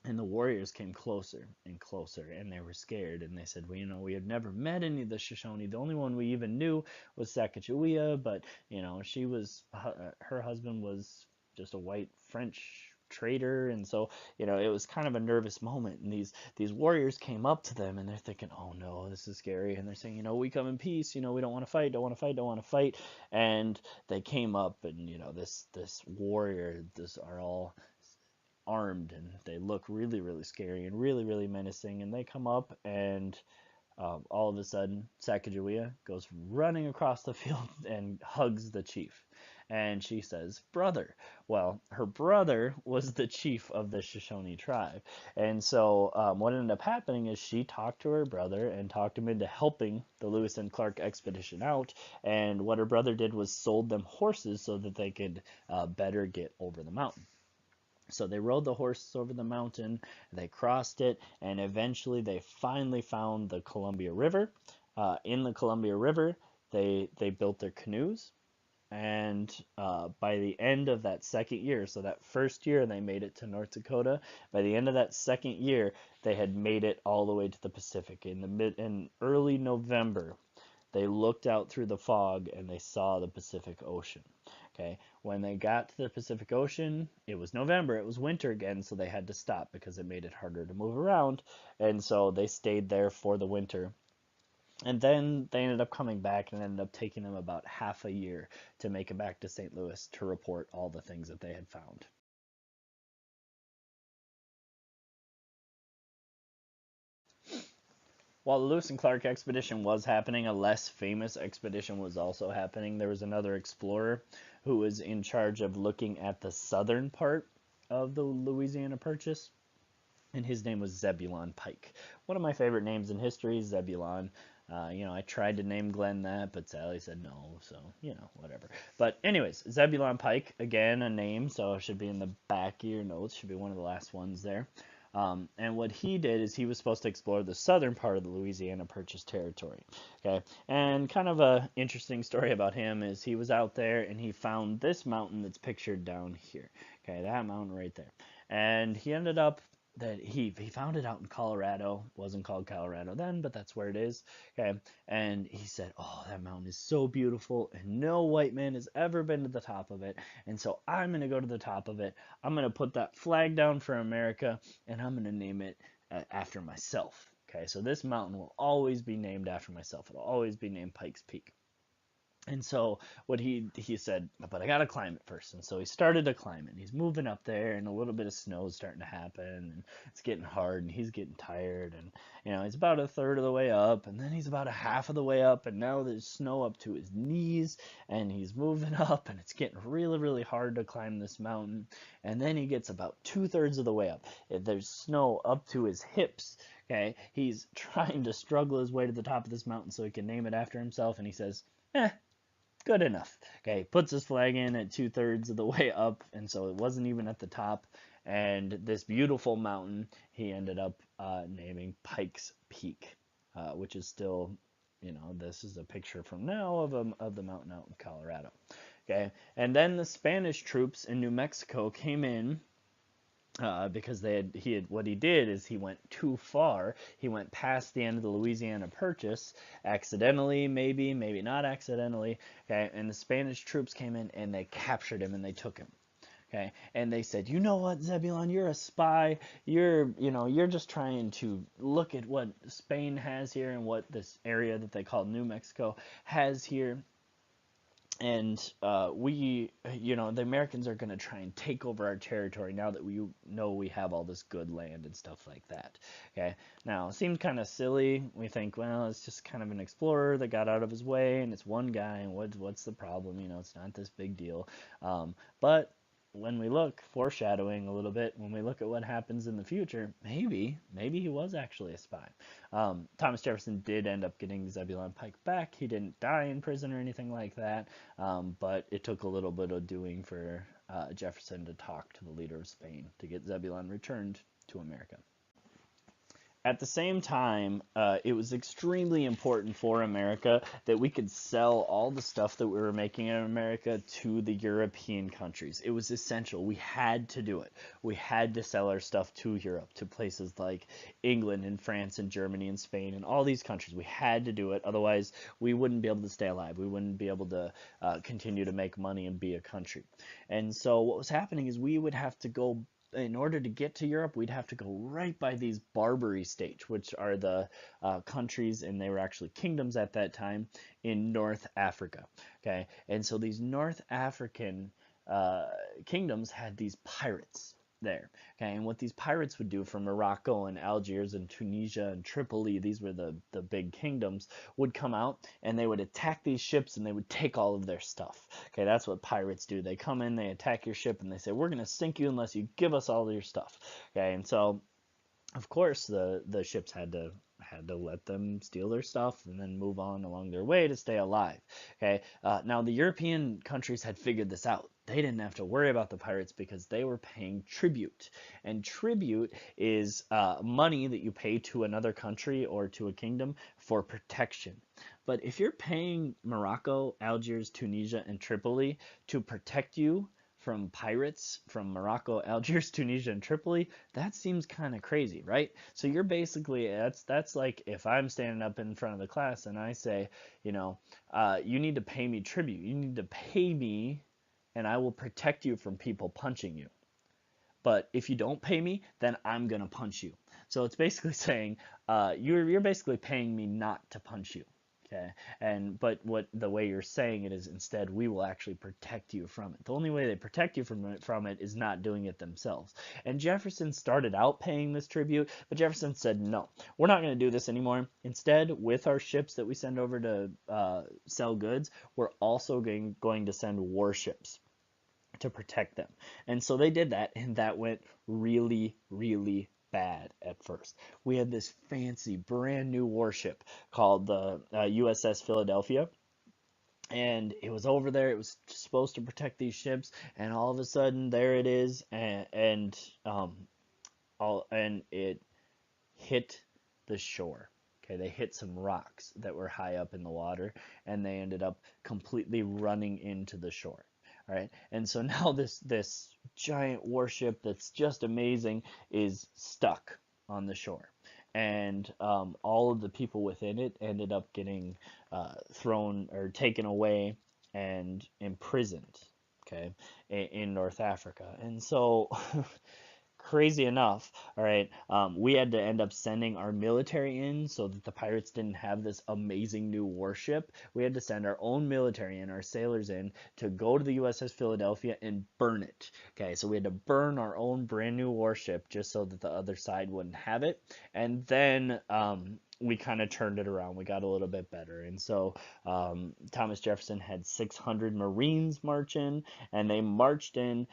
And the warriors came closer and closer, and they were scared. And they said, well, we had never met any of the Shoshone. The only one we even knew was Sacagawea, but, her husband was just a white French trader. And so, it was kind of a nervous moment. And these warriors came up to them, and they're thinking, oh no, this is scary. And they're saying, we come in peace. We don't want to fight, don't want to fight, don't want to fight. And they came up, and, this warrior, this are all armed, and they look really, really scary and really, really menacing. And they come up, and all of a sudden Sacagawea goes running across the field and hugs the chief. And she says, brother. Well, her brother was the chief of the Shoshone tribe. And so what ended up happening is she talked to her brother and talked him into helping the Lewis and Clark expedition out. And what her brother did was sold them horses so that they could better get over the mountain. So they rode the horses over the mountain, they crossed it, and eventually they finally found the Columbia River. In the Columbia River, they built their canoes, and by the end of that second year, so that first year they made it to North Dakota, by the end of that second year, they had made it all the way to the Pacific. In early November, they looked out through the fog and they saw the Pacific Ocean. Okay, when they got to the Pacific Ocean, it was November, it was winter again, so they had to stop because it made it harder to move around, and so they stayed there for the winter. And then they ended up coming back, and it ended up taking them about half a year to make it back to St. Louis to report all the things that they had found. While the Lewis and Clark expedition was happening, a less famous expedition was also happening. There was another explorer who was in charge of looking at the southern part of the Louisiana Purchase, and his name was Zebulon Pike. One of my favorite names in history, Zebulon. I tried to name Glenn that, but Sally said no, so, whatever. But anyways, Zebulon Pike, again, a name, so it should be in the back of your notes, should be one of the last ones there. And what he did is he was supposed to explore the southern part of the Louisiana Purchase territory. Okay, and kind of a interesting story about him is he was out there and he found this mountain that's pictured down here. Okay, that mountain right there. And he ended up that he found it out in Colorado. Wasn't called Colorado then, but that's where it is. Okay, and he said, "Oh, that mountain is so beautiful, and no white man has ever been to the top of it. And so I'm gonna go to the top of it. I'm gonna put that flag down for America, and I'm gonna name it after myself." Okay, so this mountain will always be named after myself. It'll always be named Pikes Peak. And so what he said, but I gotta climb it first. And so he started to climb it. And he's moving up there, and a little bit of snow is starting to happen, and it's getting hard, and he's getting tired, and he's about a third of the way up, and then he's about a half of the way up, and now there's snow up to his knees, and he's moving up, and it's getting really, really hard to climb this mountain. And then he gets about 2/3 of the way up. There's snow up to his hips. Okay, he's trying to struggle his way to the top of this mountain so he can name it after himself, and he says, good enough. Okay, puts his flag in at 2/3 of the way up, and so it wasn't even at the top. And this beautiful mountain, he ended up naming Pikes Peak, which is still, this is a picture from now of the mountain out in Colorado. Okay, and then the Spanish troops in New Mexico came in. Because what he did is he went too far. He went past the end of the Louisiana Purchase, accidentally, maybe not accidentally. Okay, and the Spanish troops came in and they captured him and they took him. Okay, and they said, you know what, Zebulon, you're a spy. You're just trying to look at what Spain has here and what this area that they call New Mexico has here. And the Americans are going to try and take over our territory now that we know we have all this good land and stuff like that. Okay, now it seems kind of silly. We think, well, it's just kind of an explorer that got out of his way, and it's one guy, and what's the problem? It's not this big deal. But when we look, foreshadowing a little bit, when we look at what happens in the future, maybe he was actually a spy. Thomas Jefferson did end up getting Zebulon Pike back. He didn't die in prison or anything like that, but it took a little bit of doing for Jefferson to talk to the leader of Spain to get Zebulon returned to America. At the same time, it was extremely important for America that we could sell all the stuff that we were making in America to the European countries. It was essential. We had to do it. We had to sell our stuff to Europe, to places like England and France and Germany and Spain and all these countries. We had to do it. Otherwise, we wouldn't be able to stay alive. We wouldn't be able to continue to make money and be a country. And so what was happening is we would have to go in order to get to Europe, we'd have to go right by these Barbary states, which are the countries, and they were actually kingdoms at that time, in North Africa. Okay, and so these North African kingdoms had these pirates there. Okay, and what these pirates would do from Morocco and Algiers and Tunisia and Tripoli, these were the big kingdoms, would come out and they would attack these ships and they would take all of their stuff. Okay, that's what pirates do. They come in, they attack your ship, and they say, we're going to sink you unless you give us all of your stuff. Okay, and so of course the ships had to let them steal their stuff and then move on along their way to stay alive. Okay, now the European countries had figured this out. They didn't have to worry about the pirates because they were paying tribute. And tribute is money that you pay to another country or to a kingdom for protection. But if you're paying Morocco, Algiers, Tunisia, and Tripoli to protect you from pirates from Morocco, Algiers, Tunisia, and Tripoli, that seems kind of crazy, right? So you're basically, that's like if I'm standing up in front of the class and I say, you need to pay me tribute. You need to pay me and I will protect you from people punching you. But if you don't pay me, then I'm going to punch you. So it's basically saying you're basically paying me not to punch you. Okay, but the way you're saying it is instead we will actually protect you from it. The only way they protect you from it is not doing it themselves. And Jefferson started out paying this tribute, but Jefferson said, no, we're not going to do this anymore. Instead, with our ships that we send over to sell goods, we're also going to send warships to protect them. And so they did that, and that went really, really bad at first. We had this fancy brand new warship called the USS Philadelphia, and it was over there. It was supposed to protect these ships, and all of a sudden there it is, and and it hit the shore. Okay, they hit some rocks that were high up in the water, and they ended up completely running into the shore. All right, and so now this giant warship that's just amazing is stuck on the shore, and all of the people within it ended up getting thrown or taken away and imprisoned. Okay, in North Africa, and so crazy enough, all right, we had to end up sending our military in so that the pirates didn't have this amazing new warship. We had to send our own military and our sailors in to go to the USS Philadelphia and burn it. Okay, so we had to burn our own brand new warship just so that the other side wouldn't have it. And then we kind of turned it around. We got a little bit better. And so Thomas Jefferson had 600 Marines march in, and they marched in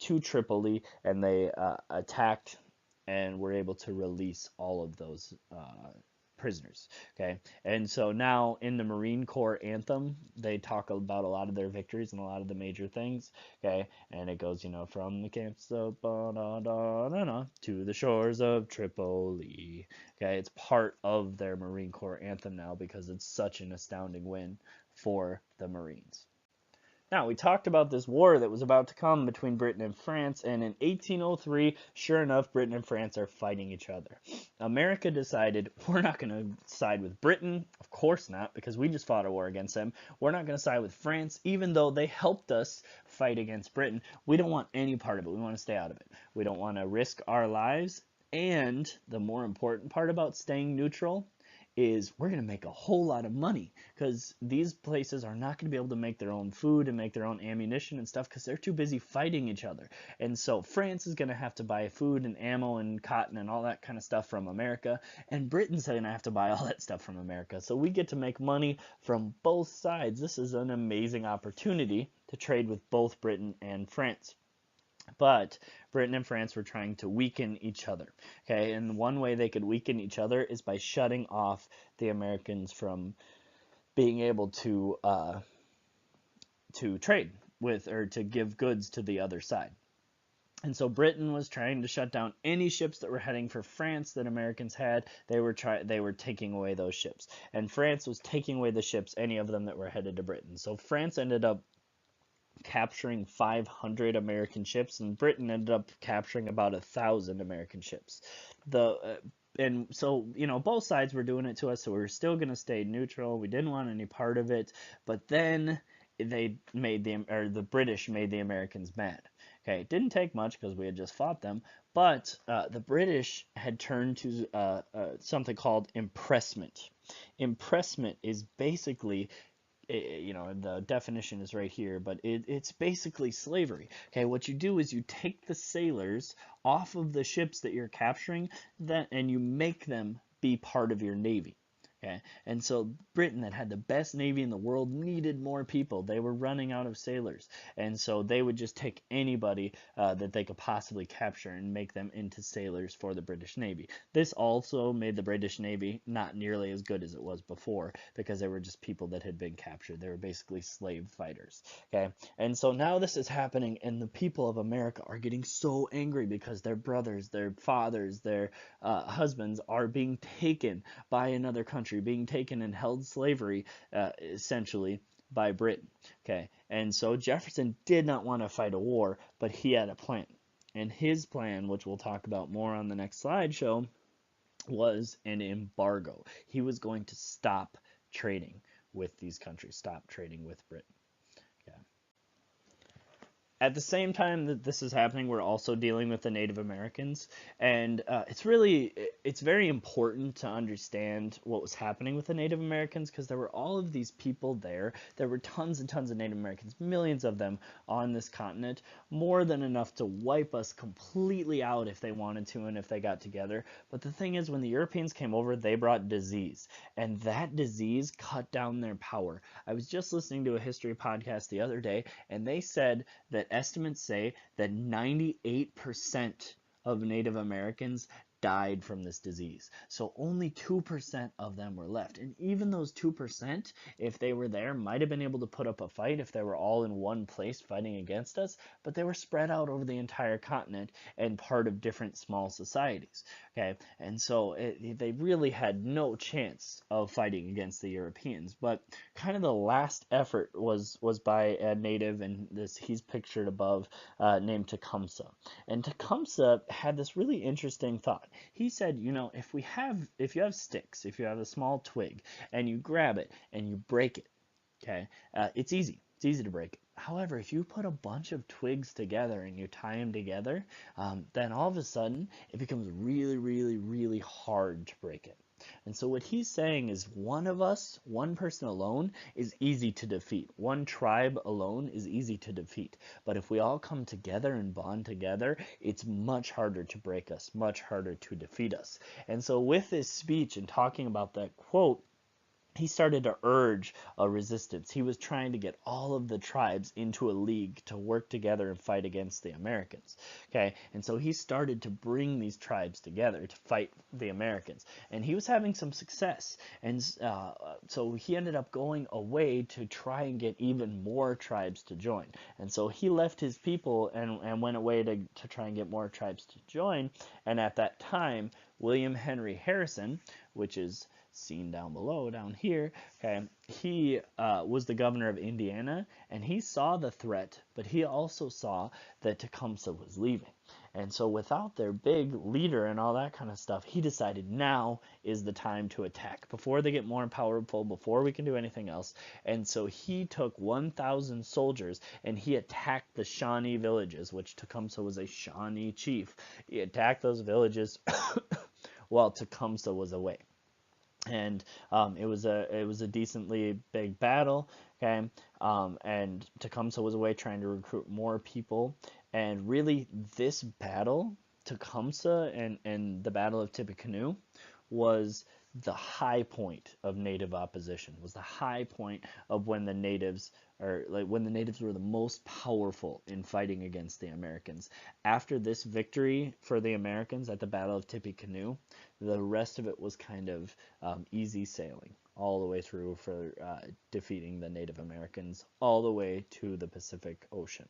to Tripoli, and they attacked and were able to release all of those prisoners. Okay, and so now in the Marine Corps anthem, they talk about a lot of their victories and a lot of the major things. Okay, and it goes, from the camps of to the shores of Tripoli. Okay, it's part of their Marine Corps anthem now because it's such an astounding win for the Marines. Now, we talked about this war that was about to come between Britain and France, and in 1803, sure enough, Britain and France are fighting each other. America decided, we're not going to side with Britain, of course not, because we just fought a war against them. We're not going to side with France, even though they helped us fight against Britain. We don't want any part of it. We want to stay out of it. We don't want to risk our lives, and the more important part about staying neutral is we're going to make a whole lot of money because these places are not going to be able to make their own food and make their own ammunition and stuff because they're too busy fighting each other. And so France is going to have to buy food and ammo and cotton and all that kind of stuff from America, and Britain's going to have to buy all that stuff from America. So we get to make money from both sides. This is an amazing opportunity to trade with both Britain and France. But Britain and France were trying to weaken each other. Okay, and one way they could weaken each other is by shutting off the Americans from being able to trade with or to give goods to the other side. And so Britain was trying to shut down any ships that were heading for France that Americans had. They were taking away those ships, and France was taking away the ships, any of them that were headed to Britain. So France ended up capturing 500 American ships, and Britain ended up capturing about 1,000 American ships. And so, both sides were doing it to us, so we were still going to stay neutral. We didn't want any part of it, but then the British made the Americans mad. Okay, it didn't take much because we had just fought them, but the British had turned to something called impressment. Impressment is basically, the definition is right here, but it's basically slavery. Okay, what you do is you take the sailors off of the ships that you're capturing, and you make them be part of your navy. Okay, and so Britain, that had the best navy in the world, needed more people. They were running out of sailors, and so they would just take anybody that they could possibly capture and make them into sailors for the British Navy. This also made the British Navy not nearly as good as it was before because they were just people that had been captured. They were basically slave fighters. Okay, and so now this is happening, and the people of America are getting so angry because their brothers, their fathers, their husbands are being taken by another country, being taken and held slavery essentially by Britain. Okay, and so Jefferson did not want to fight a war, but he had a plan, and his plan, which we'll talk about more on the next slideshow, was an embargo. He was going to stop trading with these countries, stop trading with Britain. Okay. At the same time that this is happening, we're also dealing with the Native Americans, and it's very important to understand what was happening with the Native Americans because there were all of these people there. There were tons and tons of Native Americans, millions of them on this continent, more than enough to wipe us completely out if they wanted to and if they got together. But the thing is, when the Europeans came over, they brought disease, and that disease cut down their power. I was just listening to a history podcast the other day, and they said that estimates say that 98% of Native Americans died from this disease. So only 2% of them were left. And even those 2%, if they were there, might have been able to put up a fight if they were all in one place fighting against us, but they were spread out over the entire continent and part of different small societies. Okay, and so they really had no chance of fighting against the Europeans. But kind of the last effort was by a native, and he's pictured above, named Tecumseh. And Tecumseh had this really interesting thought. He said, you know, if you have sticks, if you have a small twig, and you grab it and you break it, okay, it's easy. It's easy to break it. However, if you put a bunch of twigs together and you tie them together, then all of a sudden it becomes really, really, really hard to break it. And so what he's saying is one of us, one person alone, is easy to defeat. One tribe alone is easy to defeat. But if we all come together and bond together, it's much harder to break us, much harder to defeat us. And so with this speech and talking about that quote, he started to urge a resistance. He was trying to get all of the tribes into a league to work together and fight against the Americans. Okay, and so he started to bring these tribes together to fight the Americans, and he was having some success. And so he ended up going away to try and get even more tribes to join. And so he left his people and went away to try and get more tribes to join. And at that time, William Henry Harrison, which is seen down below, down here, okay, he was the governor of Indiana, and he saw the threat, but he also saw that Tecumseh was leaving. And so without their big leader and all that kind of stuff, he decided now is the time to attack before they get more powerful, before we can do anything else. And so he took 1,000 soldiers and he attacked the Shawnee villages, which Tecumseh was a Shawnee chief. He attacked those villages while Tecumseh was away. And it was a decently big battle, okay, and Tecumseh was away trying to recruit more people, and really this battle, Tecumseh and the Battle of Tippecanoe, was the high point of native opposition, was the high point of when the natives were the most powerful in fighting against the Americans. After this victory for the Americans at the Battle of Tippecanoe, the rest of it was kind of easy sailing all the way through for defeating the Native Americans all the way to the Pacific Ocean.